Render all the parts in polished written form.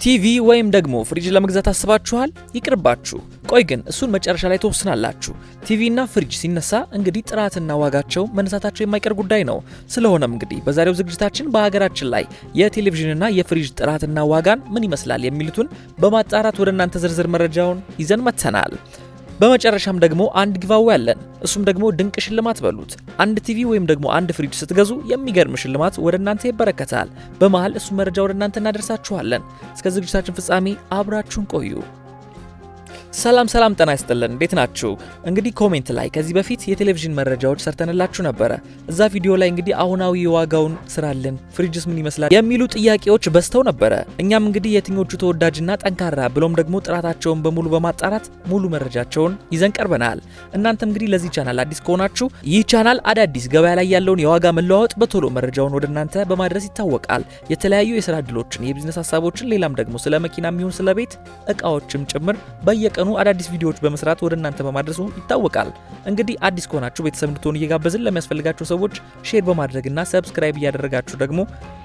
ቲቪ ወይም ደግሞ ፍሪጅ ለመግዛት አስባችኋል? ይቅርባችሁ። ቆይ ግን እሱን መጨረሻ ላይ ተወስናላችሁ። ቲቪና ፍሪጅ ሲነሳ እንግዲህ ጥራትና ዋጋቸው መነሳታቸው የማይቀር ጉዳይ ነው። ስለሆነም እንግዲህ በዛሬው ዝግጅታችን በሀገራችን ላይ የቴሌቪዥንና የፍሪጅ ጥራትና ዋጋን ምን ይመስላል የሚሉትን በማጣራት ወደ እናንተ ዝርዝር መረጃውን ይዘን መጥተናል። በመጨረሻም ደግሞ አንድ ጊቫዌ አለን። እሱም ደግሞ ድንቅ ሽልማት በሉት። አንድ ቲቪ ወይም ደግሞ አንድ ፍሪጅ ስትገዙ የሚገርም ሽልማት ወደ እናንተ ይበረከታል። በመሃል እሱ መረጃ ወደ እናንተ እናደርሳችኋለን። እስከ ዝግጅታችን ፍጻሜ አብራችሁን ቆዩ። ሰላም ጤና ይስጥልን። እንዴት ናችሁ? እንግዲህ ኮሜንት ላይ ከዚህ በፊት የቴሌቪዥን መረጃዎች ሰርተንላችሁ ነበረ። እዛ ቪዲዮ ላይ እንግዲህ አሁናዊ የዋጋውን ስራልን፣ ፍሪጅስ ምን ይመስላል የሚሉ ጥያቄዎች በዝተው ነበረ። እኛም እንግዲህ የትኞቹ ተወዳጅና ጠንካራ ብሎም ደግሞ ጥራታቸውን በሙሉ በማጣራት ሙሉ መረጃቸውን ይዘን ቀርበናል። እናንተም እንግዲህ ለዚህ ቻናል አዲስ ከሆናችሁ ይህ ቻናል አዳዲስ ገበያ ላይ ያለውን የዋጋ መለዋወጥ በቶሎ መረጃውን ወደ እናንተ በማድረስ ይታወቃል። የተለያዩ የስራ እድሎችን፣ የቢዝነስ ሀሳቦችን፣ ሌላም ደግሞ ስለ መኪና የሚሆን ስለ ቤት እቃዎችም ጭምር በየቀኑ አዳዲስ ቪዲዮዎች በመስራት ወደ እናንተ በማድረሱ ይታወቃል። እንግዲህ አዲስ ከሆናችሁ ቤተሰብ እንድትሆኑ እየጋበዝን ለሚያስፈልጋቸው ሰዎች ሼር በማድረግና ሰብስክራይብ እያደረጋችሁ ደግሞ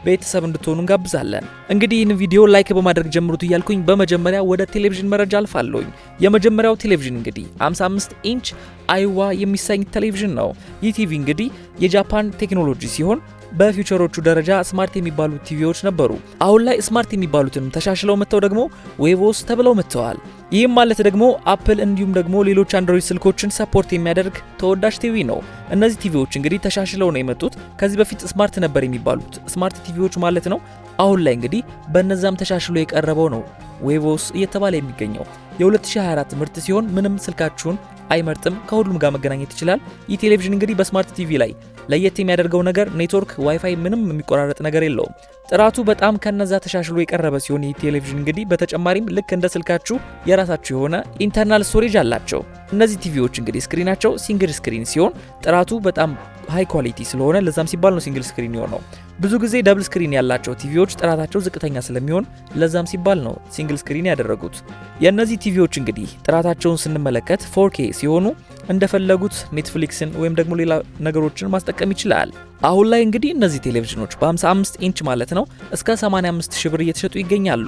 ቤተሰብ እንድትሆኑ እንጋብዛለን። እንግዲህ ይህን ቪዲዮ ላይክ በማድረግ ጀምሩት እያልኩኝ በመጀመሪያ ወደ ቴሌቪዥን መረጃ አልፋለሁኝ። የመጀመሪያው ቴሌቪዥን እንግዲህ 55 ኢንች አይዋ የሚሰኝ ቴሌቪዥን ነው። ይህ ቲቪ እንግዲህ የጃፓን ቴክኖሎጂ ሲሆን በፊውቸሮቹ ደረጃ ስማርት የሚባሉ ቲቪዎች ነበሩ። አሁን ላይ ስማርት የሚባሉትን ተሻሽለው መጥተው ደግሞ ዌቮስ ተብለው መጥተዋል። ይህም ማለት ደግሞ አፕል እንዲሁም ደግሞ ሌሎች አንድሮይድ ስልኮችን ሰፖርት የሚያደርግ ተወዳጅ ቲቪ ነው። እነዚህ ቲቪዎች እንግዲህ ተሻሽለው ነው የመጡት። ከዚህ በፊት ስማርት ነበር የሚባሉት ስማርት ቲቪዎች ማለት ነው። አሁን ላይ እንግዲህ በነዛም ተሻሽሎ የቀረበው ነው ዌቮስ እየተባለ የሚገኘው። የ2024 ምርት ሲሆን ምንም ስልካችሁን አይመርጥም፣ ከሁሉም ጋር መገናኘት ይችላል። ይህ ቴሌቪዥን እንግዲህ በስማርት ቲቪ ላይ ለየት የሚያደርገው ነገር ኔትወርክ፣ ዋይፋይ ምንም የሚቆራረጥ ነገር የለውም። ጥራቱ በጣም ከነዛ ተሻሽሎ የቀረበ ሲሆን ይህ ቴሌቪዥን እንግዲህ በተጨማሪም ልክ እንደ ስልካችሁ የራሳችሁ የሆነ ኢንተርናል ስቶሬጅ አላቸው። እነዚህ ቲቪዎች እንግዲህ ስክሪናቸው ሲንግል ስክሪን ሲሆን ጥራቱ በጣም ሃይ ኳሊቲ ስለሆነ ለዛም ሲባል ነው ሲንግል ስክሪን የሆነው። ብዙ ጊዜ ደብል ስክሪን ያላቸው ቲቪዎች ጥራታቸው ዝቅተኛ ስለሚሆን ለዛም ሲባል ነው ሲንግል ስክሪን ያደረጉት። የእነዚህ ቲቪዎች እንግዲህ ጥራታቸውን ስንመለከት 4K ሲሆኑ እንደፈለጉት ኔትፍሊክስን ወይም ደግሞ ሌላ ነገሮችን ማስጠቀም ይችላል። አሁን ላይ እንግዲህ እነዚህ ቴሌቪዥኖች በ55 ኢንች ማለት ነው እስከ 85 ሺህ ብር እየተሸጡ ይገኛሉ።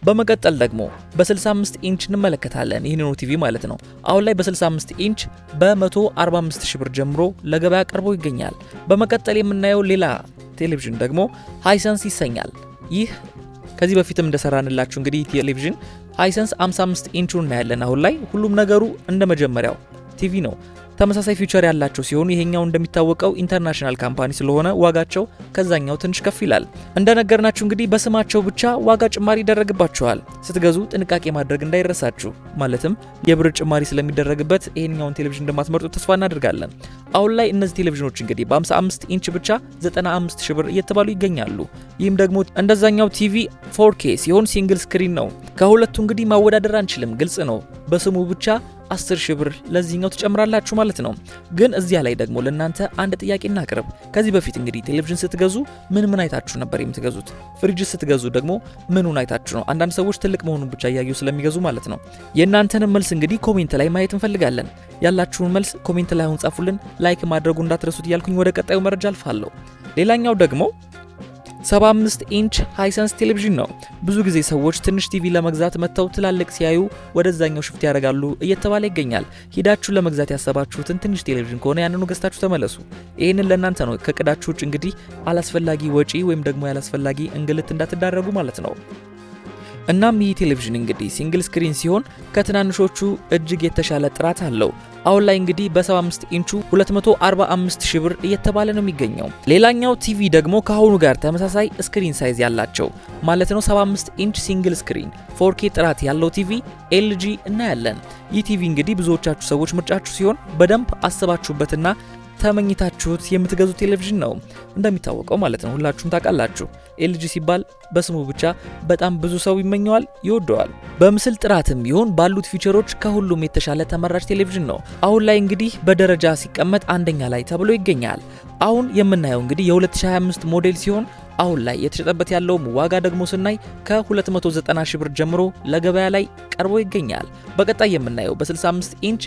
በመቀጠል ደግሞ በ65 ኢንች እንመለከታለን። ይህንኑ ቲቪ ማለት ነው። አሁን ላይ በ65 ኢንች በ145 ሺህ ብር ጀምሮ ለገበያ ቀርቦ ይገኛል። በመቀጠል የምናየው ሌላ ቴሌቪዥን ደግሞ ሃይሰንስ ይሰኛል። ይህ ከዚህ በፊትም እንደሰራንላችሁ እንግዲህ ቴሌቪዥን ሃይሰንስ 55 ኢንቹን እናያለን። አሁን ላይ ሁሉም ነገሩ እንደ መጀመሪያው ቲቪ ነው። ተመሳሳይ ፊውቸር ያላቸው ሲሆኑ ይሄኛው እንደሚታወቀው ኢንተርናሽናል ካምፓኒ ስለሆነ ዋጋቸው ከዛኛው ትንሽ ከፍ ይላል። እንደነገርናችሁ እንግዲህ በስማቸው ብቻ ዋጋ ጭማሪ ይደረግባቸዋል። ስትገዙ ጥንቃቄ ማድረግ እንዳይረሳችሁ። ማለትም የብር ጭማሪ ስለሚደረግበት ይሄኛውን ቴሌቪዥን እንደማትመርጡ ተስፋ እናደርጋለን። አሁን ላይ እነዚህ ቴሌቪዥኖች እንግዲህ በ55 ኢንች ብቻ 95 ሺህ ብር እየተባሉ ይገኛሉ። ይህም ደግሞ እንደዛኛው ቲቪ 4K ሲሆን ሲንግል ስክሪን ነው። ከሁለቱ እንግዲህ ማወዳደር አንችልም፣ ግልጽ ነው። በስሙ ብቻ 10 ሺህ ብር ለዚህኛው ትጨምራላችሁ ማለት ነው። ግን እዚያ ላይ ደግሞ ለእናንተ አንድ ጥያቄ እናቅርብ። ከዚህ በፊት እንግዲህ ቴሌቪዥን ስትገዙ ምን አይታችሁ ነበር የምትገዙት? ፍሪጅ ስትገዙ ደግሞ ምኑን አይታችሁ ነው? አንዳንድ ሰዎች ትልቅ መሆኑን ብቻ እያዩ ስለሚገዙ ማለት ነው። የእናንተንም መልስ እንግዲህ ኮሜንት ላይ ማየት እንፈልጋለን። ያላችሁን መልስ ኮሜንት ላይ አሁን ጻፉልን። ላይክ ማድረጉ እንዳትረሱት እያልኩኝ ወደ ቀጣዩ መረጃ አልፋለሁ። ሌላኛው ደግሞ 75 ኢንች ሃይሰንስ ቴሌቪዥን ነው። ብዙ ጊዜ ሰዎች ትንሽ ቲቪ ለመግዛት መጥተው ትላልቅ ሲያዩ ወደዛኛው ሽፍት ያደርጋሉ እየተባለ ይገኛል። ሂዳችሁ ለመግዛት ያሰባችሁትን ትንሽ ቴሌቪዥን ከሆነ ያንኑ ገዝታችሁ ተመለሱ። ይህንን ለእናንተ ነው። ከቅዳችሁ ውጭ እንግዲህ አላስፈላጊ ወጪ ወይም ደግሞ ያላስፈላጊ እንግልት እንዳትዳረጉ ማለት ነው። እናም ይህ ቴሌቪዥን እንግዲህ ሲንግል ስክሪን ሲሆን ከትናንሾቹ እጅግ የተሻለ ጥራት አለው። አሁን ላይ እንግዲህ በ75 ኢንቹ 245 ሺህ ብር እየተባለ ነው የሚገኘው። ሌላኛው ቲቪ ደግሞ ከአሁኑ ጋር ተመሳሳይ ስክሪን ሳይዝ ያላቸው ማለት ነው 75 ኢንች ሲንግል ስክሪን 4K ጥራት ያለው ቲቪ LG እናያለን። ይህ ቲቪ እንግዲህ ብዙዎቻችሁ ሰዎች ምርጫችሁ ሲሆን በደንብ አስባችሁበትና ተመኝታችሁት የምትገዙ ቴሌቪዥን ነው። እንደሚታወቀው ማለት ነው ሁላችሁም ታውቃላችሁ። LG ሲባል በስሙ ብቻ በጣም ብዙ ሰው ይመኘዋል፣ ይወደዋል። በምስል ጥራትም ይሁን ባሉት ፊቸሮች ከሁሉም የተሻለ ተመራጭ ቴሌቪዥን ነው። አሁን ላይ እንግዲህ በደረጃ ሲቀመጥ አንደኛ ላይ ተብሎ ይገኛል። አሁን የምናየው እንግዲህ የ2025 ሞዴል ሲሆን አሁን ላይ የተሸጠበት ያለው ዋጋ ደግሞ ስናይ ከ290 ሺህ ብር ጀምሮ ለገበያ ላይ ቀርቦ ይገኛል። በቀጣይ የምናየው በ65 ኢንች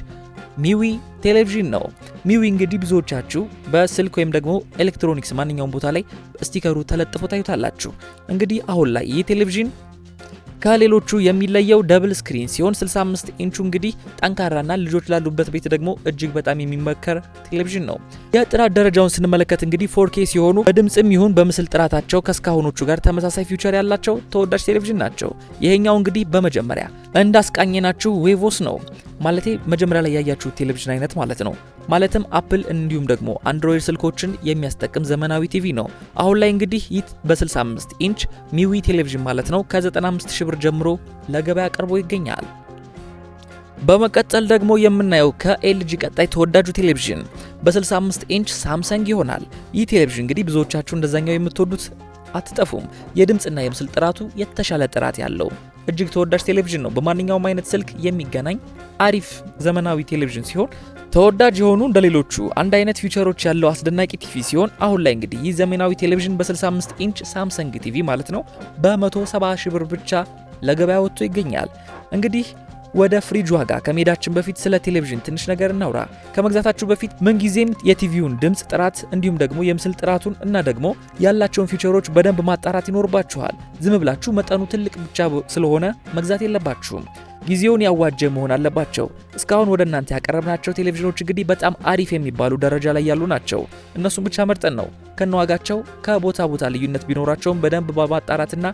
ሚዊ ቴሌቪዥን ነው። ሚዊ እንግዲህ ብዙዎቻችሁ በስልክ ወይም ደግሞ ኤሌክትሮኒክስ ማንኛውም ቦታ ላይ ስቲከሩ ተለጥፎ ታዩታላችሁ። እንግዲህ አሁን ላይ ይህ ቴሌቪዥን ከሌሎቹ የሚለየው ደብል ስክሪን ሲሆን 65 ኢንቹ እንግዲህ ጠንካራና ልጆች ላሉበት ቤት ደግሞ እጅግ በጣም የሚመከር ቴሌቪዥን ነው። የጥራት ደረጃውን ስንመለከት እንግዲህ 4K ሲሆኑ በድምጽም ይሁን በምስል ጥራታቸው ከስካሁኖቹ ጋር ተመሳሳይ ፊውቸር ያላቸው ተወዳጅ ቴሌቪዥን ናቸው። ይሄኛው እንግዲህ በመጀመሪያ እንዳስቃኘናችሁ ዌቮስ ነው። ማለቴ መጀመሪያ ላይ ያያችሁት ቴሌቪዥን አይነት ማለት ነው። ማለትም አፕል እንዲሁም ደግሞ አንድሮይድ ስልኮችን የሚያስጠቅም ዘመናዊ ቲቪ ነው። አሁን ላይ እንግዲህ ይህ በ65 ኢንች ሚዊ ቴሌቪዥን ማለት ነው ከ95,000 ብር ጀምሮ ለገበያ ቀርቦ ይገኛል። በመቀጠል ደግሞ የምናየው ከኤልጂ ቀጣይ ተወዳጁ ቴሌቪዥን በ65 ኢንች ሳምሰንግ ይሆናል። ይህ ቴሌቪዥን እንግዲህ ብዙዎቻችሁ እንደዛኛው የምትወዱት አትጠፉም። የድምጽና የምስል ጥራቱ የተሻለ ጥራት ያለው እጅግ ተወዳጅ ቴሌቪዥን ነው። በማንኛውም አይነት ስልክ የሚገናኝ አሪፍ ዘመናዊ ቴሌቪዥን ሲሆን ተወዳጅ የሆኑ እንደሌሎቹ አንድ አይነት ፊቸሮች ያለው አስደናቂ ቲቪ ሲሆን አሁን ላይ እንግዲህ ይህ ዘመናዊ ቴሌቪዥን በ65 ኢንች ሳምሰንግ ቲቪ ማለት ነው በ170,000 ብር ብቻ ለገበያ ወጥቶ ይገኛል። እንግዲህ ወደ ፍሪጅ ዋጋ ከመሄዳችን በፊት ስለ ቴሌቪዥን ትንሽ ነገር እናውራ። ከመግዛታችሁ በፊት ምንጊዜም የቲቪውን ድምጽ ጥራት እንዲሁም ደግሞ የምስል ጥራቱን እና ደግሞ ያላቸውን ፊቸሮች በደንብ ማጣራት ይኖርባችኋል። ዝም ብላችሁ መጠኑ ትልቅ ብቻ ስለሆነ መግዛት የለባችሁም። ጊዜውን ያዋጀ መሆን አለባቸው። እስካሁን ወደ እናንተ ያቀረብናቸው ቴሌቪዥኖች እንግዲህ በጣም አሪፍ የሚባሉ ደረጃ ላይ ያሉ ናቸው። እነሱም ብቻ መርጠን ነው ከነዋጋቸው ከቦታ ቦታ ልዩነት ቢኖራቸውም በደንብ በማጣራትና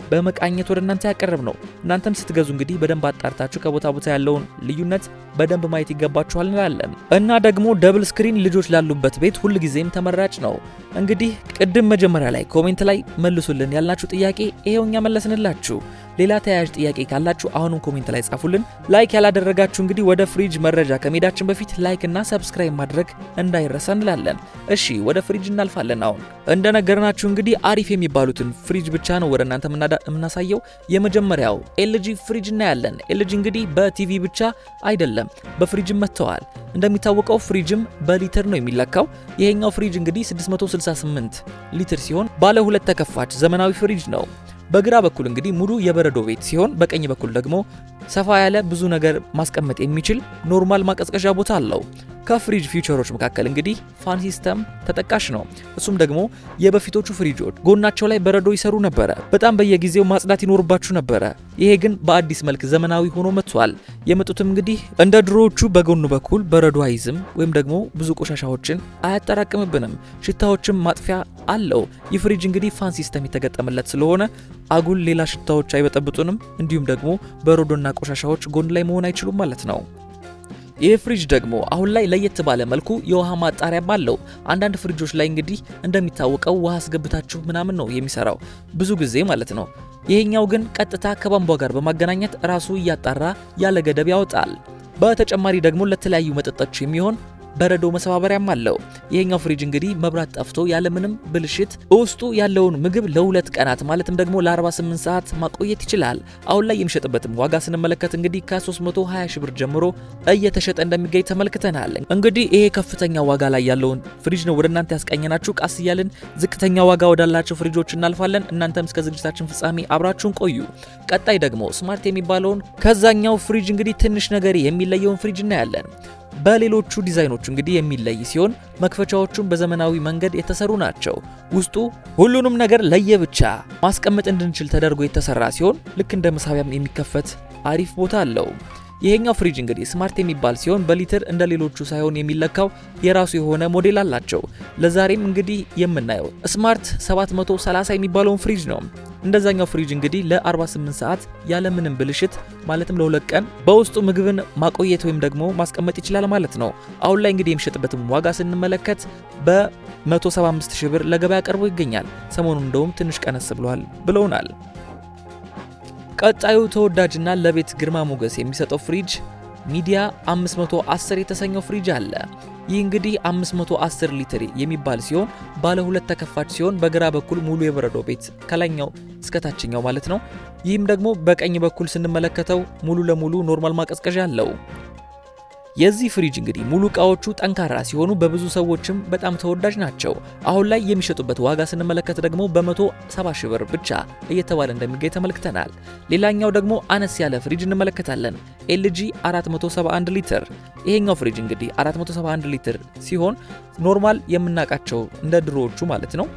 በመቃኘት ወደ እናንተ ያቀርብ ነው። እናንተም ስትገዙ እንግዲህ በደንብ አጣርታችሁ ከቦታ ቦታ ያለውን ልዩነት በደንብ ማየት ይገባችኋል እንላለን። እና ደግሞ ደብል ስክሪን ልጆች ላሉበት ቤት ሁልጊዜም ተመራጭ ነው። እንግዲህ ቅድም መጀመሪያ ላይ ኮሜንት ላይ መልሱልን ያልናችሁ ጥያቄ ይሄውኛ መለስንላችሁ። ሌላ ተያያዥ ጥያቄ ካላችሁ አሁንም ኮሜንት ላይ ጻፉልን። ላይክ ያላደረጋችሁ እንግዲህ ወደ ፍሪጅ መረጃ ከመሄዳችን በፊት ላይክ እና ሰብስክራይብ ማድረግ እንዳይረሳ እንላለን። እሺ ወደ ፍሪጅ እናልፋለን። አሁን እንደነገርናችሁ እንግዲህ አሪፍ የሚባሉትን ፍሪጅ ብቻ ነው ወደ እናንተ የምናሳየው። የመጀመሪያው ኤልጂ ፍሪጅ እናያለን። ኤልጂ እንግዲህ በቲቪ ብቻ አይደለም በፍሪጅም መጥተዋል። እንደሚታወቀው ፍሪጅም በሊትር ነው የሚለካው። ይሄኛው ፍሪጅ እንግዲህ 668 ሊትር ሲሆን ባለ ሁለት ተከፋች ዘመናዊ ፍሪጅ ነው። በግራ በኩል እንግዲህ ሙሉ የበረዶ ቤት ሲሆን በቀኝ በኩል ደግሞ ሰፋ ያለ ብዙ ነገር ማስቀመጥ የሚችል ኖርማል ማቀዝቀዣ ቦታ አለው። ከፍሪጅ ፊውቸሮች መካከል እንግዲህ ፋን ሲስተም ተጠቃሽ ነው። እሱም ደግሞ የበፊቶቹ ፍሪጆች ጎናቸው ላይ በረዶ ይሰሩ ነበረ። በጣም በየጊዜው ማጽዳት ይኖርባችሁ ነበረ። ይሄ ግን በአዲስ መልክ ዘመናዊ ሆኖ መጥቷል። የመጡትም እንግዲህ እንደ ድሮዎቹ በጎኑ በኩል በረዶ አይዝም ወይም ደግሞ ብዙ ቆሻሻዎችን አያጠራቅምብንም። ሽታዎችም ማጥፊያ አለው። ይህ ፍሪጅ እንግዲህ ፋን ሲስተም የተገጠመለት ስለሆነ አጉል ሌላ ሽታዎች አይበጠብጡንም። እንዲሁም ደግሞ በረዶና ቆሻሻዎች ጎን ላይ መሆን አይችሉም ማለት ነው። ይህ ፍሪጅ ደግሞ አሁን ላይ ለየት ባለ መልኩ የውሃ ማጣሪያም አለው። አንዳንድ ፍሪጆች ላይ እንግዲህ እንደሚታወቀው ውሃ አስገብታችሁ ምናምን ነው የሚሰራው ብዙ ጊዜ ማለት ነው። ይሄኛው ግን ቀጥታ ከቧንቧ ጋር በማገናኘት ራሱ እያጣራ ያለ ገደብ ያወጣል። በተጨማሪ ደግሞ ለተለያዩ መጠጦች የሚሆን በረዶ መሰባበሪያም አለው። ይሄኛው ፍሪጅ እንግዲህ መብራት ጠፍቶ ያለምንም ብልሽት ውስጡ ያለውን ምግብ ለ2 ቀናት ማለትም ደግሞ ለ48 ሰዓት ማቆየት ይችላል። አሁን ላይ የሚሸጥበትም ዋጋ ስንመለከት እንግዲህ ከ320,000 ብር ጀምሮ እየተሸጠ እንደሚገኝ ተመልክተናል። እንግዲህ ይሄ ከፍተኛ ዋጋ ላይ ያለውን ፍሪጅ ነው ወደ እናንተ ያስቃኘናችሁ። ቃስ እያልን ዝቅተኛ ዋጋ ወዳላቸው ፍሪጆች እናልፋለን። እናንተም እስከ ዝግጅታችን ፍጻሜ አብራችሁን ቆዩ። ቀጣይ ደግሞ ስማርት የሚባለውን ከዛኛው ፍሪጅ እንግዲህ ትንሽ ነገር የሚለየውን ፍሪጅ እናያለን። በሌሎቹ ዲዛይኖች እንግዲህ የሚለይ ሲሆን መክፈቻዎቹም በዘመናዊ መንገድ የተሰሩ ናቸው። ውስጡ ሁሉንም ነገር ለየብቻ ማስቀመጥ እንድንችል ተደርጎ የተሰራ ሲሆን ልክ እንደ መሳቢያም የሚከፈት አሪፍ ቦታ አለው። ይሄኛው ፍሪጅ እንግዲህ ስማርት የሚባል ሲሆን በሊትር እንደ ሌሎቹ ሳይሆን የሚለካው የራሱ የሆነ ሞዴል አላቸው። ለዛሬም እንግዲህ የምናየው ስማርት 730 የሚባለውን ፍሪጅ ነው። እንደዛኛው ፍሪጅ እንግዲህ ለ48 ሰዓት ያለምንም ብልሽት ማለትም ለ2 ቀን በውስጡ ምግብን ማቆየት ወይም ደግሞ ማስቀመጥ ይችላል ማለት ነው። አሁን ላይ እንግዲህ የሚሸጥበትም ዋጋ ስንመለከት በ175,000 ብር ለገበያ ቀርቦ ይገኛል። ሰሞኑን እንደውም ትንሽ ቀነስ ብለውናል። ቀጣዩ ተወዳጅና ለቤት ግርማ ሞገስ የሚሰጠው ፍሪጅ ሚዲያ 510 የተሰኘው ፍሪጅ አለ። ይህ እንግዲህ 510 ሊትር የሚባል ሲሆን ባለ ሁለት ተከፋች ሲሆን በግራ በኩል ሙሉ የበረዶ ቤት ከላይኛው እስከ ታችኛው ማለት ነው። ይህም ደግሞ በቀኝ በኩል ስንመለከተው ሙሉ ለሙሉ ኖርማል ማቀዝቀዣ አለው። የዚህ ፍሪጅ እንግዲህ ሙሉ እቃዎቹ ጠንካራ ሲሆኑ በብዙ ሰዎችም በጣም ተወዳጅ ናቸው። አሁን ላይ የሚሸጡበት ዋጋ ስንመለከት ደግሞ በ170,000 ብር ብቻ እየተባለ እንደሚገኝ ተመልክተናል። ሌላኛው ደግሞ አነስ ያለ ፍሪጅ እንመለከታለን። ኤልጂ 471 ሊትር። ይሄኛው ፍሪጅ እንግዲህ 471 ሊትር ሲሆን ኖርማል የምናውቃቸው እንደ ድሮዎቹ ማለት ነው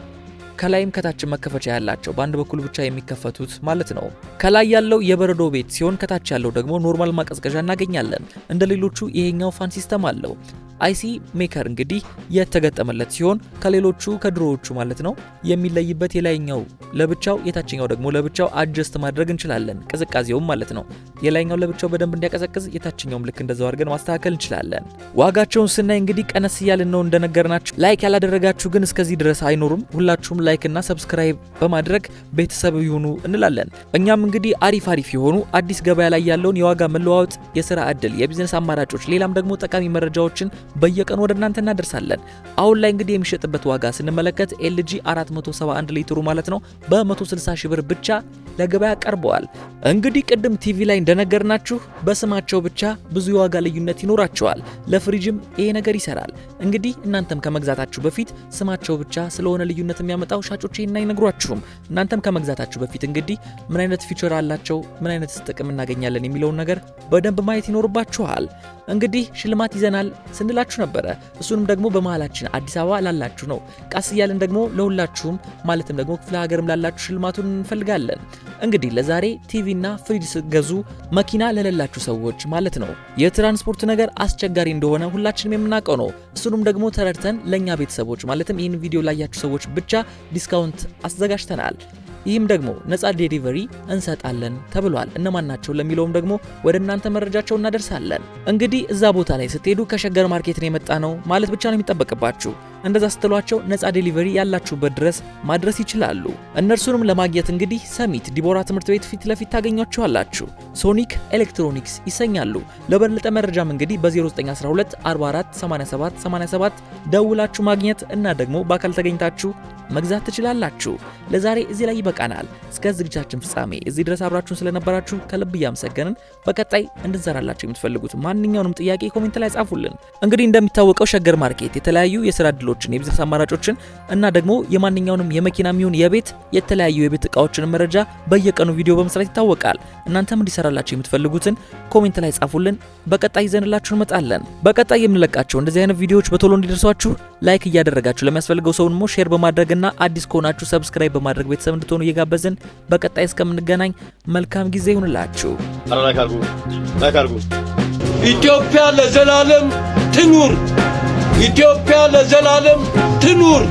ከላይም ከታች መከፈቻ ያላቸው በአንድ በኩል ብቻ የሚከፈቱት ማለት ነው። ከላይ ያለው የበረዶ ቤት ሲሆን ከታች ያለው ደግሞ ኖርማል ማቀዝቀዣ እናገኛለን። እንደ ሌሎቹ ይሄኛው ፋን ሲስተም አለው። አይሲ ሜከር እንግዲህ የተገጠመለት ሲሆን ከሌሎቹ ከድሮዎቹ ማለት ነው የሚለይበት የላይኛው ለብቻው የታችኛው ደግሞ ለብቻው አጀስት ማድረግ እንችላለን። ቅዝቃዜውም ማለት ነው የላይኛው ለብቻው በደንብ እንዲያቀዘቅዝ የታችኛውም ልክ እንደዛው አድርገን ማስተካከል እንችላለን። ዋጋቸውን ስናይ እንግዲህ ቀነስ እያልን ነው እንደነገርናችሁ። ላይክ ያላደረጋችሁ ግን እስከዚህ ድረስ አይኖሩም። ሁላችሁም ላይክ እና ሰብስክራይብ በማድረግ ቤተሰብ ይሁኑ እንላለን። እኛም እንግዲህ አሪፍ የሆኑ አዲስ ገበያ ላይ ያለውን የዋጋ መለዋወጥ፣ የሥራ ዕድል፣ የቢዝነስ አማራጮች ሌላም ደግሞ ጠቃሚ መረጃዎችን በየቀኑ ወደ እናንተ እናደርሳለን። አሁን ላይ እንግዲህ የሚሸጥበት ዋጋ ስንመለከት ኤልጂ 471 ሊትሩ ማለት ነው በ160 ሺህ ብር ብቻ ለገበያ ቀርበዋል። እንግዲህ ቅድም ቲቪ ላይ እንደነገርናችሁ በስማቸው ብቻ ብዙ የዋጋ ልዩነት ይኖራቸዋል። ለፍሪጅም ይሄ ነገር ይሰራል። እንግዲህ እናንተም ከመግዛታችሁ በፊት ስማቸው ብቻ ስለሆነ ልዩነት የሚያመጣው ሻጮች አይነግሯችሁም። እናንተም ከመግዛታችሁ በፊት እንግዲህ ምን አይነት ፊቸር አላቸው፣ ምን አይነት ጥቅም እናገኛለን የሚለውን ነገር በደንብ ማየት ይኖርባችኋል። እንግዲህ ሽልማት ይዘናል ስንላችሁ ነበረ። እሱንም ደግሞ በመሃላችን አዲስ አበባ ላላችሁ ነው። ቃስ እያልን ደግሞ ለሁላችሁም ማለትም ደግሞ ክፍለ ሀገርም ላላችሁ ሽልማቱን እንፈልጋለን። እንግዲህ ለዛሬ ቲቪና ፍሪጅ ስገዙ መኪና ለሌላችሁ ሰዎች ማለት ነው የትራንስፖርት ነገር አስቸጋሪ እንደሆነ ሁላችንም የምናውቀው ነው። እሱንም ደግሞ ተረድተን ለኛ ቤተሰቦች ማለትም ይህን ቪዲዮ ላያችሁ ሰዎች ብቻ ዲስካውንት አዘጋጅተናል። ይህም ደግሞ ነፃ ዴሊቨሪ እንሰጣለን ተብሏል። እነማን ናቸው ለሚለውም ደግሞ ወደ እናንተ መረጃቸው እናደርሳለን። እንግዲህ እዛ ቦታ ላይ ስትሄዱ ከሸገር ማርኬት ነው የመጣ ነው ማለት ብቻ ነው የሚጠበቅባችሁ። እንደዛ ስትሏቸው ነፃ ዴሊቨሪ ያላችሁበት ድረስ ማድረስ ይችላሉ። እነርሱንም ለማግኘት እንግዲህ ሰሚት ዲቦራ ትምህርት ቤት ፊት ለፊት ታገኟቸዋላችሁ። ሶኒክ ኤሌክትሮኒክስ ይሰኛሉ። ለበለጠ መረጃም እንግዲህ በ0912 44 87 87 ደውላችሁ ማግኘት እና ደግሞ በአካል ተገኝታችሁ መግዛት ትችላላችሁ። ለዛሬ እዚህ ላይ ይበቃናል። እስከ ዝግጅታችን ፍጻሜ እዚህ ድረስ አብራችሁን ስለነበራችሁ ከልብ እያመሰገንን በቀጣይ እንድንሰራላችሁ የምትፈልጉት ማንኛውንም ጥያቄ ኮሜንት ላይ ጻፉልን። እንግዲህ እንደሚታወቀው ሸገር ማርኬት የተለያዩ የሥራ ዕድሎችን፣ የቢዝነስ አማራጮችን እና ደግሞ የማንኛውንም የመኪና የሚሆን የቤት የተለያዩ የቤት ዕቃዎችን መረጃ በየቀኑ ቪዲዮ በመስራት ይታወቃል። እናንተም እንዲሰራላችሁ የምትፈልጉትን ኮሜንት ላይ ጻፉልን። በቀጣይ ይዘንላችሁ እንመጣለን። በቀጣይ የምንለቃቸው እንደዚህ አይነት ቪዲዮዎች በቶሎ እንዲደርሷችሁ ላይክ እያደረጋችሁ ለሚያስፈልገው ሰው ደግሞ ሼር በማድረግ እና አዲስ ከሆናችሁ ሰብስክራይብ በማድረግ ቤተሰብ እንድትሆኑ እየጋበዝን በቀጣይ እስከምንገናኝ መልካም ጊዜ ይሁንላችሁ። ኢትዮጵያ ለዘላለም ትኑር! ኢትዮጵያ ለዘላለም ትኑር!